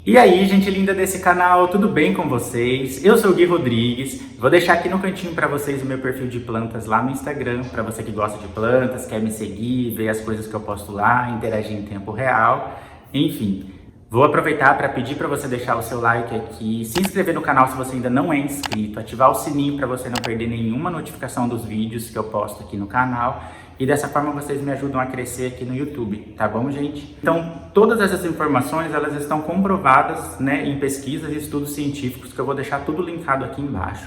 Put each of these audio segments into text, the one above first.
E aí, gente linda desse canal, tudo bem com vocês? Eu sou o Gui Rodrigues, vou deixar aqui no cantinho para vocês o meu perfil de plantas lá no Instagram, para você que gosta de plantas, quer me seguir, ver as coisas que eu posto lá, interagir em tempo real, enfim. Vou aproveitar para pedir para você deixar o seu like aqui, se inscrever no canal se você ainda não é inscrito, ativar o sininho para você não perder nenhuma notificação dos vídeos que eu posto aqui no canal. E dessa forma vocês me ajudam a crescer aqui no YouTube, tá bom, gente? Então, todas essas informações, elas estão comprovadas, né, em pesquisas e estudos científicos, que eu vou deixar tudo linkado aqui embaixo.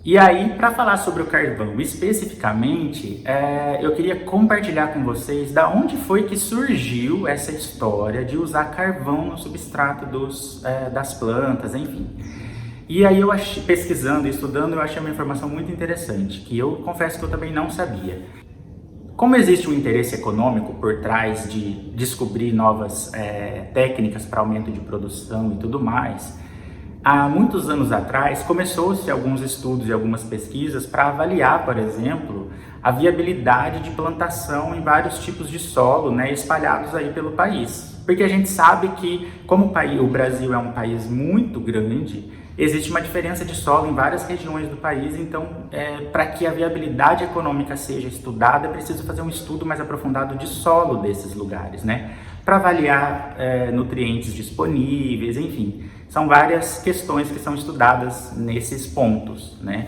E aí, para falar sobre o carvão especificamente, eu queria compartilhar com vocês da onde foi que surgiu essa história de usar carvão no substrato das plantas, enfim. E aí pesquisando e estudando, eu achei uma informação muito interessante, que eu confesso que eu também não sabia. Como existe um interesse econômico por trás de descobrir novas técnicas para aumento de produção e tudo mais, há muitos anos atrás começou-se alguns estudos e algumas pesquisas para avaliar, por exemplo, a viabilidade de plantação em vários tipos de solo, né, espalhados aí pelo país. Porque a gente sabe que, como o Brasil é um país muito grande, existe uma diferença de solo em várias regiões do país, então para que a viabilidade econômica seja estudada, é preciso fazer um estudo mais aprofundado de solo desses lugares, né? Para avaliar nutrientes disponíveis, enfim, são várias questões que são estudadas nesses pontos, né?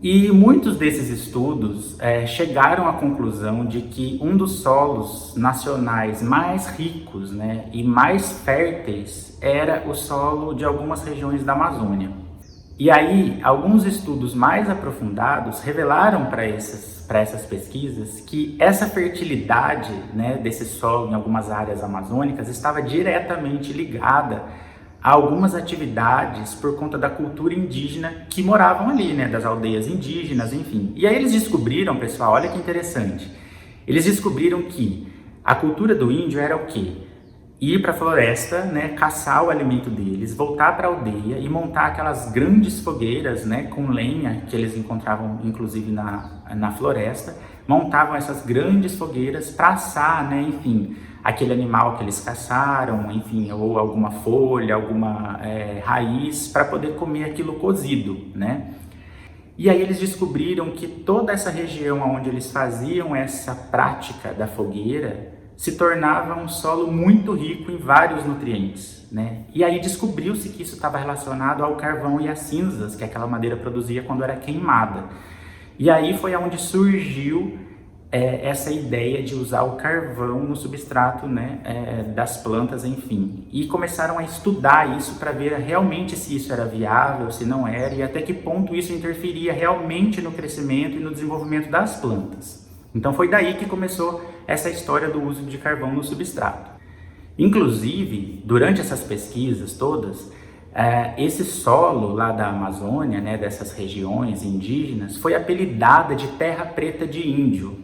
E muitos desses estudos chegaram à conclusão de que um dos solos nacionais mais ricos, né, e mais férteis era o solo de algumas regiões da Amazônia. E aí, alguns estudos mais aprofundados revelaram para essas pesquisas que essa fertilidade, né, desse solo em algumas áreas amazônicas estava diretamente ligada a algumas atividades por conta da cultura indígena que moravam ali, né, das aldeias indígenas, enfim. E aí eles descobriram, pessoal, olha que interessante, eles descobriram que a cultura do índio era o quê? Ir para a floresta, né, caçar o alimento deles, voltar para a aldeia e montar aquelas grandes fogueiras, né, com lenha que eles encontravam inclusive na floresta, montavam essas grandes fogueiras para assar, né, enfim, aquele animal que eles caçaram, enfim, ou alguma folha, alguma raiz, para poder comer aquilo cozido, né? E aí eles descobriram que toda essa região onde eles faziam essa prática da fogueira se tornava um solo muito rico em vários nutrientes, né? E aí descobriu-se que isso estava relacionado ao carvão e às cinzas que aquela madeira produzia quando era queimada. E aí foi onde surgiu essa ideia de usar o carvão no substrato, né, das plantas, enfim. E começaram a estudar isso para ver realmente se isso era viável, se não era, e até que ponto isso interferia realmente no crescimento e no desenvolvimento das plantas. Então foi daí que começou essa história do uso de carvão no substrato. Inclusive, durante essas pesquisas todas, esse solo lá da Amazônia, né, dessas regiões indígenas, foi apelidada de terra preta de índio.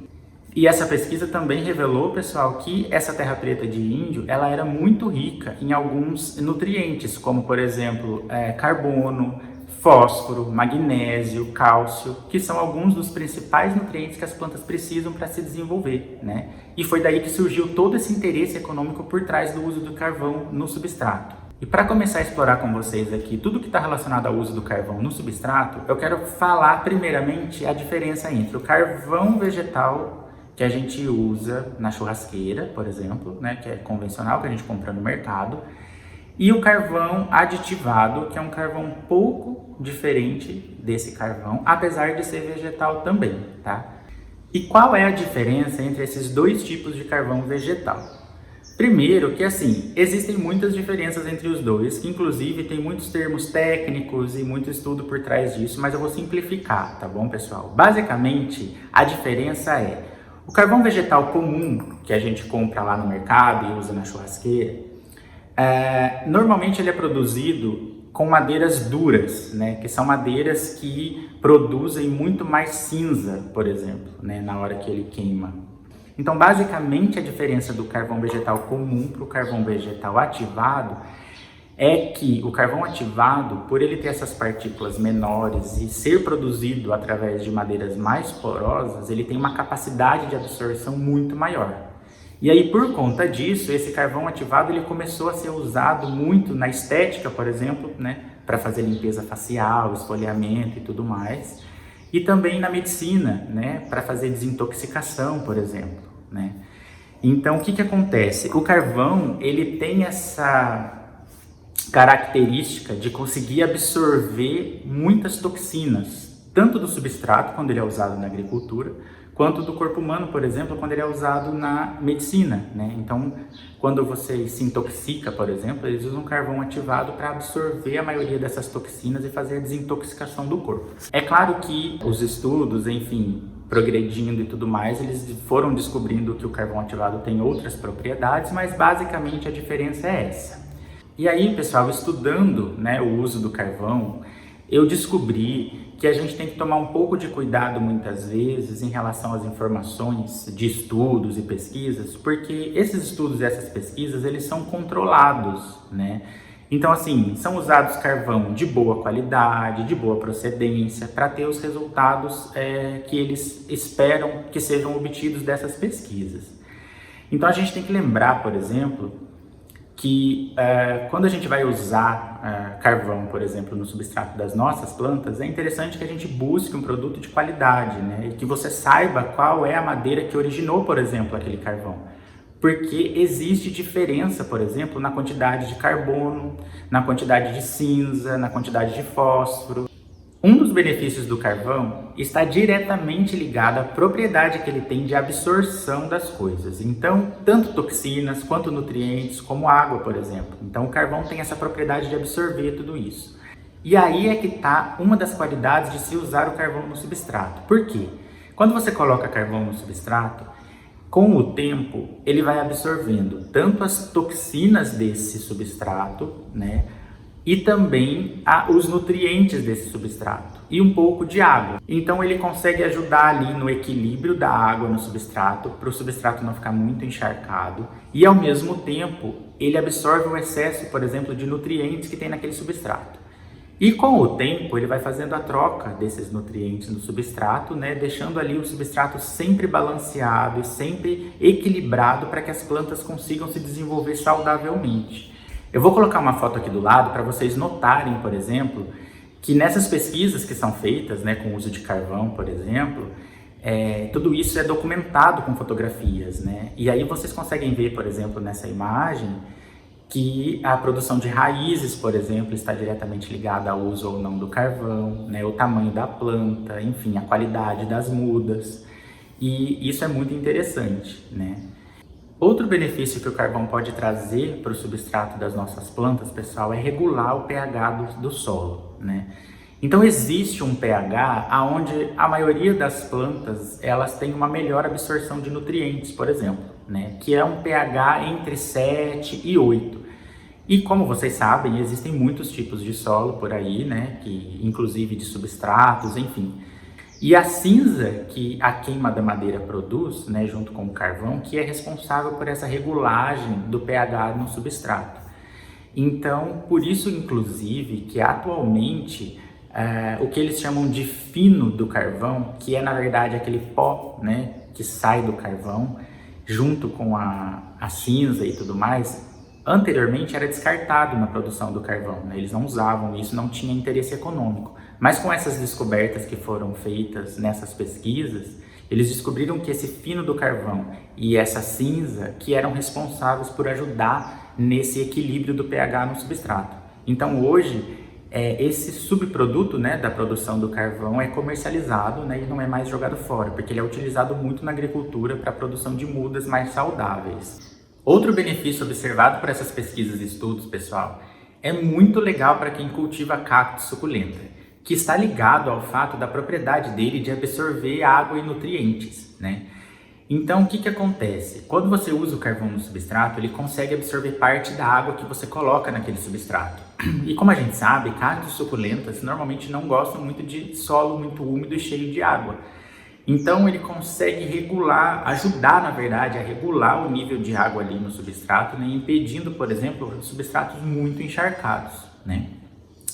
E essa pesquisa também revelou, pessoal, que essa terra preta de índio, ela era muito rica em alguns nutrientes, como por exemplo, carbono, fósforo, magnésio, cálcio, que são alguns dos principais nutrientes que as plantas precisam para se desenvolver, né? E foi daí que surgiu todo esse interesse econômico por trás do uso do carvão no substrato. E para começar a explorar com vocês aqui tudo que está relacionado ao uso do carvão no substrato, eu quero falar primeiramente a diferença entre o carvão vegetal que a gente usa na churrasqueira, por exemplo, né, que é convencional, que a gente compra no mercado, e o carvão aditivado, que é um carvão um pouco diferente desse carvão, apesar de ser vegetal também, tá? E qual é a diferença entre esses dois tipos de carvão vegetal? Primeiro que, assim, existem muitas diferenças entre os dois, que inclusive tem muitos termos técnicos e muito estudo por trás disso, mas eu vou simplificar, tá bom, pessoal? Basicamente, a diferença é o carvão vegetal comum, que a gente compra lá no mercado e usa na churrasqueira, normalmente ele é produzido com madeiras duras, né, que são madeiras que produzem muito mais cinza, por exemplo, né, na hora que ele queima. Então, basicamente, a diferença do carvão vegetal comum para o carvão vegetal ativado é que o carvão ativado, por ele ter essas partículas menores e ser produzido através de madeiras mais porosas, ele tem uma capacidade de absorção muito maior. E aí, por conta disso, esse carvão ativado ele começou a ser usado muito na estética, por exemplo, né, para fazer limpeza facial, esfoliamento e tudo mais. E também na medicina, né, para fazer desintoxicação, por exemplo, né. Então, o que que acontece? O carvão, ele tem essa característica de conseguir absorver muitas toxinas, tanto do substrato, quando ele é usado na agricultura, quanto do corpo humano, por exemplo, quando ele é usado na medicina, né? Então, quando você se intoxica, por exemplo, eles usam carvão ativado para absorver a maioria dessas toxinas e fazer a desintoxicação do corpo. É claro que os estudos, enfim, progredindo e tudo mais, eles foram descobrindo que o carvão ativado tem outras propriedades, mas basicamente a diferença é essa. E aí, pessoal, estudando, né, o uso do carvão, eu descobri que a gente tem que tomar um pouco de cuidado muitas vezes em relação às informações de estudos e pesquisas, porque esses estudos e essas pesquisas, eles são controlados, né? Então, assim, são usados carvão de boa qualidade, de boa procedência, para ter os resultados que eles esperam que sejam obtidos dessas pesquisas. Então, a gente tem que lembrar, por exemplo, que quando a gente vai usar carvão, por exemplo, no substrato das nossas plantas, é interessante que a gente busque um produto de qualidade, né? E que você saiba qual é a madeira que originou, por exemplo, aquele carvão. Porque existe diferença, por exemplo, na quantidade de carbono, na quantidade de cinza, na quantidade de fósforo. Um dos benefícios do carvão está diretamente ligado à propriedade que ele tem de absorção das coisas. Então, tanto toxinas quanto nutrientes, como água, por exemplo. Então, o carvão tem essa propriedade de absorver tudo isso. E aí é que está uma das qualidades de se usar o carvão no substrato. Por quê? Quando você coloca carvão no substrato, com o tempo, ele vai absorvendo tanto as toxinas desse substrato, né? E também os nutrientes desse substrato e um pouco de água. Então ele consegue ajudar ali no equilíbrio da água no substrato, para o substrato não ficar muito encharcado, e ao mesmo tempo ele absorve o excesso, por exemplo, de nutrientes que tem naquele substrato. E com o tempo ele vai fazendo a troca desses nutrientes no substrato, né, deixando ali o substrato sempre balanceado e sempre equilibrado para que as plantas consigam se desenvolver saudavelmente. Eu vou colocar uma foto aqui do lado para vocês notarem, por exemplo, que nessas pesquisas que são feitas, né, com o uso de carvão, por exemplo, tudo isso é documentado com fotografias, né? E aí vocês conseguem ver, por exemplo, nessa imagem, que a produção de raízes, por exemplo, está diretamente ligada ao uso ou não do carvão, né, o tamanho da planta, enfim, a qualidade das mudas. E isso é muito interessante, né? Outro benefício que o carvão pode trazer para o substrato das nossas plantas, pessoal, é regular o pH do solo, né? Então existe um pH onde a maioria das plantas elas têm uma melhor absorção de nutrientes, por exemplo, né? Que é um pH entre 7 e 8. E como vocês sabem, existem muitos tipos de solo por aí, né? Que, inclusive de substratos, enfim. E a cinza que a queima da madeira produz, né, junto com o carvão, que é responsável por essa regulagem do pH no substrato. Então, por isso, inclusive, que atualmente o que eles chamam de fino do carvão, que é na verdade aquele pó, né, que sai do carvão, junto com a cinza e tudo mais, anteriormente era descartado na produção do carvão, né? Eles não usavam isso, não tinha interesse econômico. Mas com essas descobertas que foram feitas nessas pesquisas, eles descobriram que esse fino do carvão e essa cinza que eram responsáveis por ajudar nesse equilíbrio do pH no substrato. Então hoje, esse subproduto, né, da produção do carvão é comercializado, né, e não é mais jogado fora, porque ele é utilizado muito na agricultura para a produção de mudas mais saudáveis. Outro benefício observado por essas pesquisas e estudos, pessoal, é muito legal para quem cultiva cacto suculenta, que está ligado ao fato da propriedade dele de absorver água e nutrientes, né? Então, o que que acontece? Quando você usa o carvão no substrato, ele consegue absorver parte da água que você coloca naquele substrato. E como a gente sabe, cactos suculentas normalmente não gostam muito de solo muito úmido e cheio de água. Então ele consegue regular, ajudar na verdade a regular o nível de água ali no substrato, né, impedindo, por exemplo, substratos muito encharcados, né?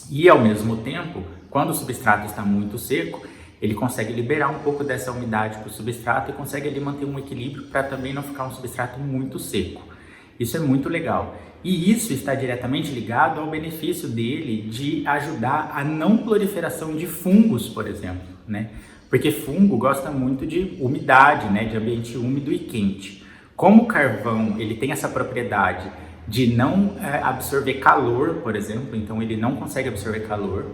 E ao mesmo tempo, quando o substrato está muito seco, ele consegue liberar um pouco dessa umidade para o substrato e consegue ali manter um equilíbrio para também não ficar um substrato muito seco. Isso é muito legal. E isso está diretamente ligado ao benefício dele de ajudar a não proliferação de fungos, por exemplo, né? Porque fungo gosta muito de umidade, né? De ambiente úmido e quente. Como o carvão ele tem essa propriedade de não absorver calor, por exemplo, então ele não consegue absorver calor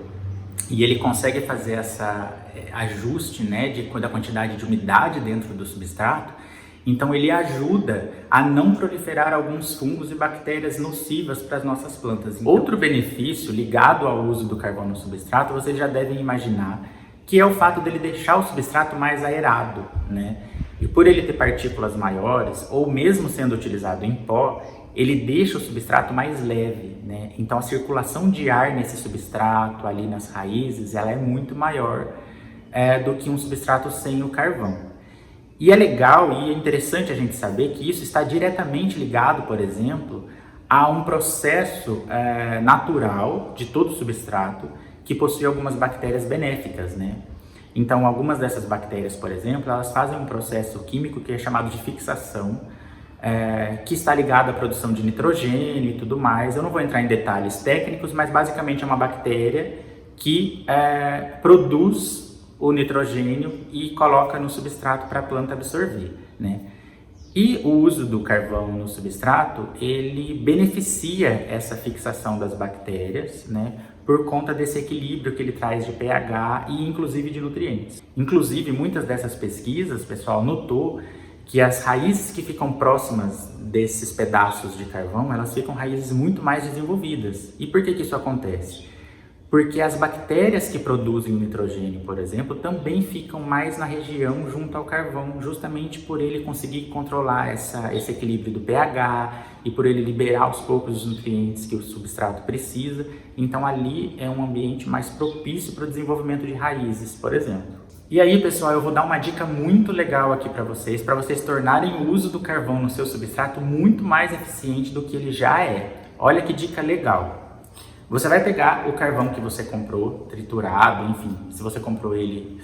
e ele consegue fazer essa ajuste, né, da quantidade de umidade dentro do substrato, então ele ajuda a não proliferar alguns fungos e bactérias nocivas para as nossas plantas. Então, outro benefício ligado ao uso do carvão no substrato, vocês já devem imaginar, que é o fato dele deixar o substrato mais aerado, né? E por ele ter partículas maiores, ou mesmo sendo utilizado em pó, ele deixa o substrato mais leve, né? Então a circulação de ar nesse substrato, ali nas raízes, ela é muito maior do que um substrato sem o carvão. E é legal e é interessante a gente saber que isso está diretamente ligado, por exemplo, a um processo natural de todo substrato que possui algumas bactérias benéficas, né? Então algumas dessas bactérias, por exemplo, elas fazem um processo químico que é chamado de fixação, que está ligado à produção de nitrogênio e tudo mais. Eu não vou entrar em detalhes técnicos, mas basicamente é uma bactéria que produz o nitrogênio e coloca no substrato para a planta absorver, né? E o uso do carvão no substrato, ele beneficia essa fixação das bactérias, né? Por conta desse equilíbrio que ele traz de pH e inclusive de nutrientes. Inclusive, muitas dessas pesquisas, pessoal, notou que as raízes que ficam próximas desses pedaços de carvão, elas ficam raízes muito mais desenvolvidas. E por que isso acontece? Porque as bactérias que produzem o nitrogênio, por exemplo, também ficam mais na região junto ao carvão, justamente por ele conseguir controlar esse equilíbrio do pH e por ele liberar aos poucos os nutrientes que o substrato precisa. Então ali é um ambiente mais propício para o desenvolvimento de raízes, por exemplo. E aí, pessoal, eu vou dar uma dica muito legal aqui para vocês tornarem o uso do carvão no seu substrato muito mais eficiente do que ele já é. Olha que dica legal. Você vai pegar o carvão que você comprou, triturado, enfim, se você comprou ele,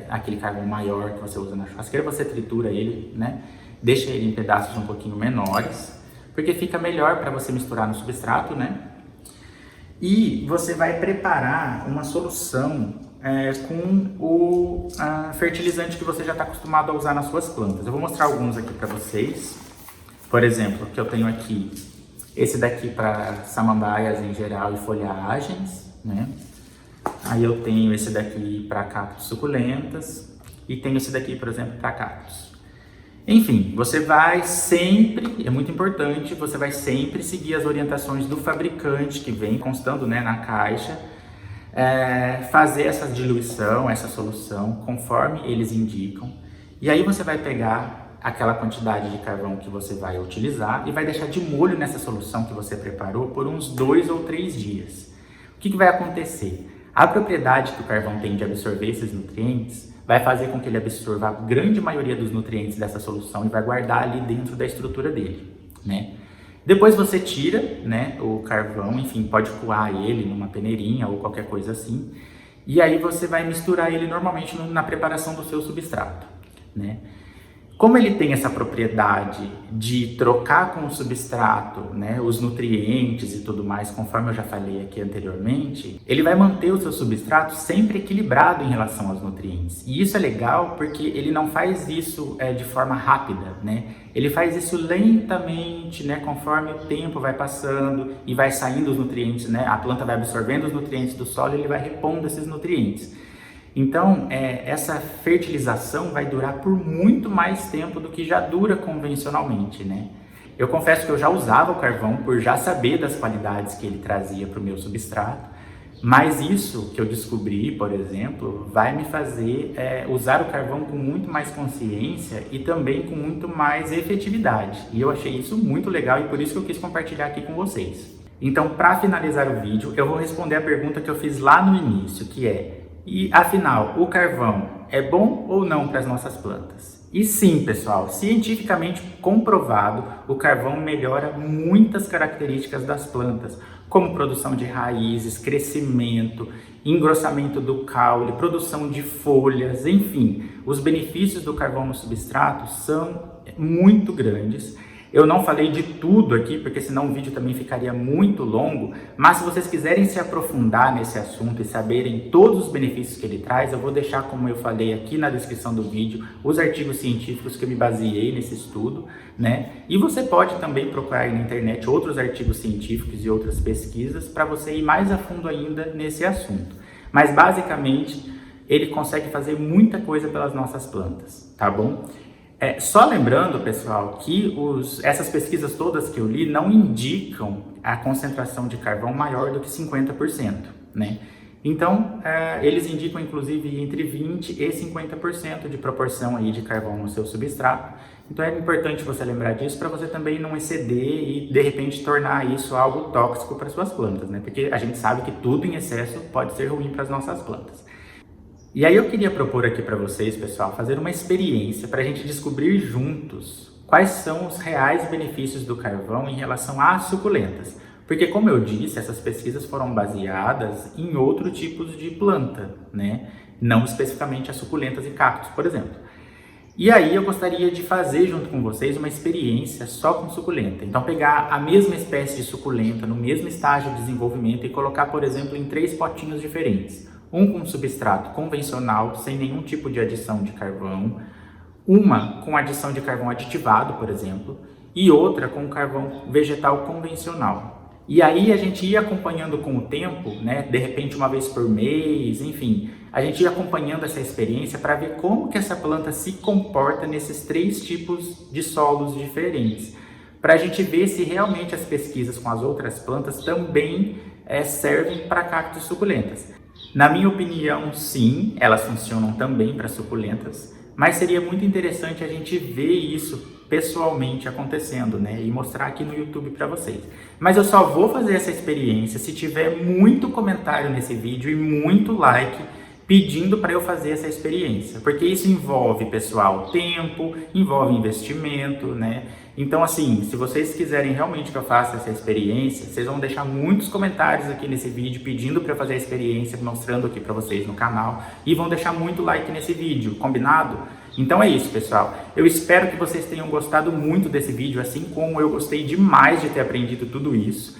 aquele carvão maior que você usa na churrasqueira, você tritura ele, né? Deixa ele em pedaços um pouquinho menores, porque fica melhor para você misturar no substrato, né? E você vai preparar uma solução com o fertilizante que você já está acostumado a usar nas suas plantas. Eu vou mostrar alguns aqui para vocês. Por exemplo, que eu tenho aqui, esse daqui para samambaias em geral e folhagens, né? Aí eu tenho esse daqui para cactos suculentas e tenho esse daqui, por exemplo, para cactos. Enfim, você vai sempre, é muito importante, você vai sempre seguir as orientações do fabricante que vem constando, né, na caixa, fazer essa diluição, essa solução, conforme eles indicam. E aí você vai pegar aquela quantidade de carvão que você vai utilizar e vai deixar de molho nessa solução que você preparou por uns 2 ou 3 dias. O que vai acontecer? A propriedade que o carvão tem de absorver esses nutrientes vai fazer com que ele absorva a grande maioria dos nutrientes dessa solução e vai guardar ali dentro da estrutura dele, né? Depois você tira, né, o carvão, enfim, pode coar ele numa peneirinha ou qualquer coisa assim, e aí você vai misturar ele normalmente na preparação do seu substrato, né? Como ele tem essa propriedade de trocar com o substrato, né, os nutrientes e tudo mais, conforme eu já falei aqui anteriormente, ele vai manter o seu substrato sempre equilibrado em relação aos nutrientes. E isso é legal porque ele não faz isso de forma rápida, né? Ele faz isso lentamente, né, conforme o tempo vai passando e vai saindo os nutrientes, né? A planta vai absorvendo os nutrientes do solo e ele vai repondo esses nutrientes. Então, essa fertilização vai durar por muito mais tempo do que já dura convencionalmente, né? Eu confesso que eu já usava o carvão por já saber das qualidades que ele trazia para o meu substrato, mas isso que eu descobri, por exemplo, vai me fazer usar o carvão com muito mais consciência e também com muito mais efetividade. E eu achei isso muito legal e por isso que eu quis compartilhar aqui com vocês. Então, para finalizar o vídeo, eu vou responder a pergunta que eu fiz lá no início, que é: e afinal, o carvão é bom ou não para as nossas plantas? E sim, pessoal, cientificamente comprovado, o carvão melhora muitas características das plantas, como produção de raízes, crescimento, engrossamento do caule, produção de folhas, enfim. Os benefícios do carvão no substrato são muito grandes. Eu não falei de tudo aqui, porque senão o vídeo também ficaria muito longo, mas se vocês quiserem se aprofundar nesse assunto e saberem todos os benefícios que ele traz, eu vou deixar, como eu falei aqui na descrição do vídeo, os artigos científicos que eu me baseei nesse estudo, né? E você pode também procurar aí na internet outros artigos científicos e outras pesquisas para você ir mais a fundo ainda nesse assunto. Mas basicamente, ele consegue fazer muita coisa pelas nossas plantas, tá bom? Só lembrando, pessoal, que essas pesquisas todas que eu li não indicam a concentração de carvão maior do que 50%, né? Então, eles indicam, inclusive, entre 20% e 50% de proporção aí de carvão no seu substrato. Então, é importante você lembrar disso para você também não exceder e, de repente, tornar isso algo tóxico para suas plantas, né? Porque a gente sabe que tudo em excesso pode ser ruim para as nossas plantas. E aí eu queria propor aqui para vocês, pessoal, fazer uma experiência para a gente descobrir juntos quais são os reais benefícios do carvão em relação às suculentas. Porque, como eu disse, essas pesquisas foram baseadas em outros tipos de planta, né? Não especificamente as suculentas e cactos, por exemplo. E aí eu gostaria de fazer junto com vocês uma experiência só com suculenta. Então pegar a mesma espécie de suculenta no mesmo estágio de desenvolvimento e colocar, por exemplo, em 3 potinhos diferentes. Um com substrato convencional, sem nenhum tipo de adição de carvão, uma com adição de carvão aditivado, por exemplo, e outra com carvão vegetal convencional. E aí a gente ia acompanhando com o tempo, né, de repente uma vez por mês, enfim, a gente ia acompanhando essa experiência para ver como que essa planta se comporta nesses 3 tipos de solos diferentes, para a gente ver se realmente as pesquisas com as outras plantas também servem para cactos e suculentas. Na minha opinião, sim, elas funcionam também para suculentas, mas seria muito interessante a gente ver isso pessoalmente acontecendo, né? E mostrar aqui no YouTube para vocês. Mas eu só vou fazer essa experiência se tiver muito comentário nesse vídeo e muito like pedindo para eu fazer essa experiência, porque isso envolve, pessoal, tempo, envolve investimento, né? Então, assim, se vocês quiserem realmente que eu faça essa experiência, vocês vão deixar muitos comentários aqui nesse vídeo pedindo para eu fazer a experiência, mostrando aqui para vocês no canal, e vão deixar muito like nesse vídeo, combinado? Então é isso, pessoal. Eu espero que vocês tenham gostado muito desse vídeo, assim como eu gostei demais de ter aprendido tudo isso.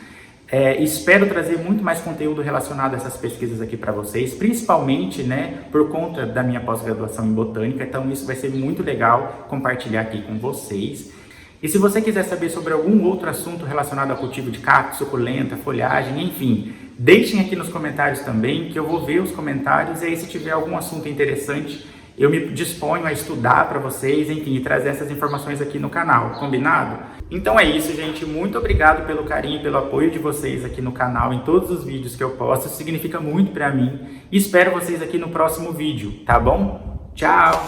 Espero trazer muito mais conteúdo relacionado a essas pesquisas aqui para vocês, principalmente, né, por conta da minha pós-graduação em botânica, então isso vai ser muito legal compartilhar aqui com vocês. E se você quiser saber sobre algum outro assunto relacionado ao cultivo de cacto, suculenta, folhagem, enfim, deixem aqui nos comentários também, que eu vou ver os comentários, e aí se tiver algum assunto interessante, eu me disponho a estudar para vocês, enfim, e trazer essas informações aqui no canal, combinado? Então é isso, gente. Muito obrigado pelo carinho e pelo apoio de vocês aqui no canal, em todos os vídeos que eu posto. Isso significa muito para mim. Espero vocês aqui no próximo vídeo, tá bom? Tchau!